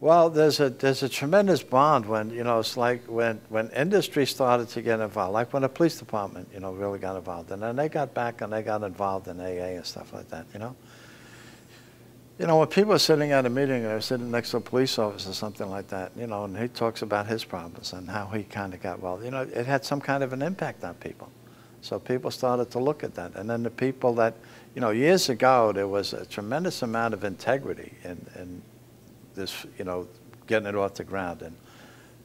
Well, there's a tremendous bond when, you know, it's like when industry started to get involved, like when the police department, you know, really got involved, and then they got back and they got involved in AA and stuff like that, you know. You know, when people are sitting at a meeting, they're sitting next to a police officer or something like that, you know, and he talks about his problems and how he kind of got, well, you know, it had some kind of an impact on people. So people started to look at that. And then the people that, you know, years ago, there was a tremendous amount of integrity in this, you know, getting it off the ground. And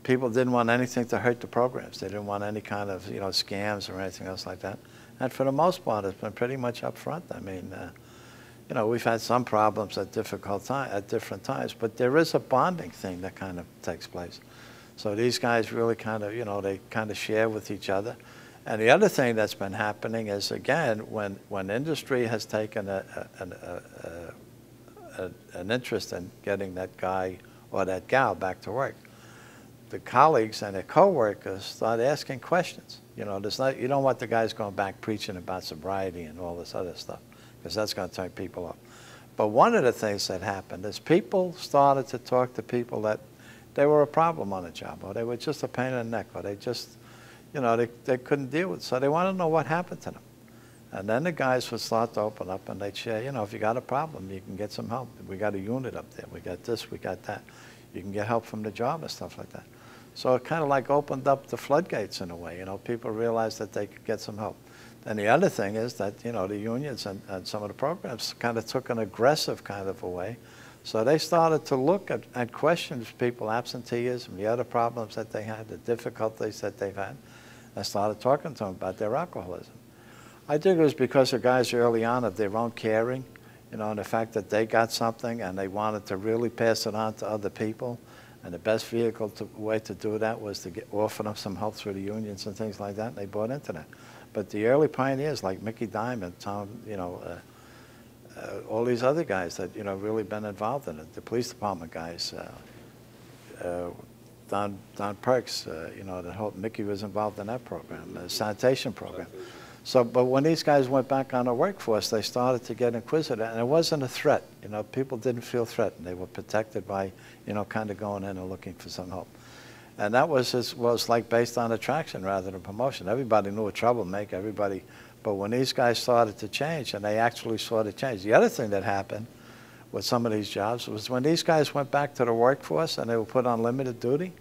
people didn't want anything to hurt the programs. They didn't want any kind of, you know, scams or anything else like that. And for the most part, it's been pretty much up front. I mean, you know, we've had some problems at different times, but there is a bonding thing that kind of takes place. So these guys really kind of, you know, they kind of share with each other. And the other thing that's been happening is, again, when industry has taken an interest in getting that guy or that gal back to work, the colleagues and their co-workers start asking questions. You know, you don't want the guys going back preaching about sobriety and all this other stuff, because that's going to turn people off. But one of the things that happened is people started to talk to people that they were a problem on the job, or they were just a pain in the neck, or they just, you know, they couldn't deal with it. So they wanted to know what happened to them. And then the guys would start to open up and they'd share, you know, if you got a problem, you can get some help. We got a unit up there. We got this, we got that. You can get help from the job and stuff like that. So it kind of like opened up the floodgates in a way. You know, people realized that they could get some help. And the other thing is that, you know, the unions and some of the programs kind of took an aggressive kind of a way. So they started to look at question people, absenteeism, the other problems that they had, the difficulties that they've had, and started talking to them about their alcoholism. I think it was because the guys early on of their own caring, you know, and the fact that they got something and they wanted to really pass it on to other people. And the best way to do that was to offer them some help through the unions and things like that, and they bought into that. But the early pioneers like Mickey Diamond, Tom, you know, all these other guys that, you know, really been involved in it, the police department guys, Don Perks, you know, Mickey was involved in that program, the sanitation program. So, but when these guys went back on the workforce, they started to get inquisitive, and it wasn't a threat. You know, people didn't feel threatened. They were protected by, you know, kind of going in and looking for some help. And that was like based on attraction rather than promotion. Everybody knew a troublemaker, everybody, but when these guys started to change, and they actually saw the change. The other thing that happened with some of these jobs was when these guys went back to the workforce and they were put on limited duty,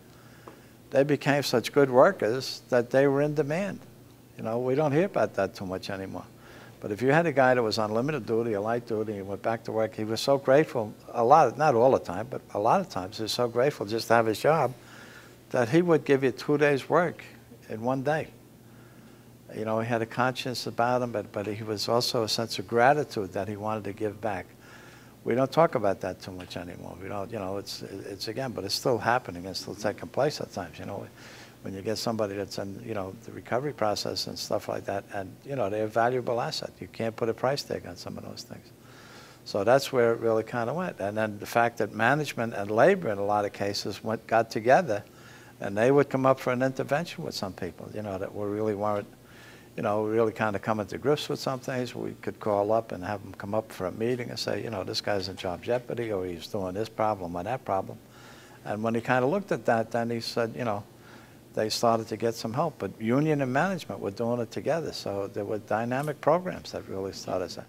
they became such good workers that they were in demand. You know, we don't hear about that too much anymore. But if you had a guy that was on limited duty or light duty and went back to work, he was so grateful, not all the time, but a lot of times he was so grateful just to have his job that he would give you 2 days' work in one day. You know, he had a conscience about him, but he was also a sense of gratitude that he wanted to give back. We don't talk about that too much anymore. We don't, you know, it's again, but it's still happening. It's still taking place at times, you know. When you get somebody that's in, you know, the recovery process and stuff like that, and, you know, they're a valuable asset. You can't put a price tag on some of those things. So that's where it really kind of went. And then the fact that management and labor in a lot of cases got together, and they would come up for an intervention with some people, you know, that weren't, you know, really kind of coming to grips with some things. We could call up and have them come up for a meeting and say, you know, this guy's in job jeopardy, or he's doing this problem or that problem. And when he kind of looked at that, then he said, you know, they started to get some help. But union and management were doing it together. So there were dynamic programs that really started that.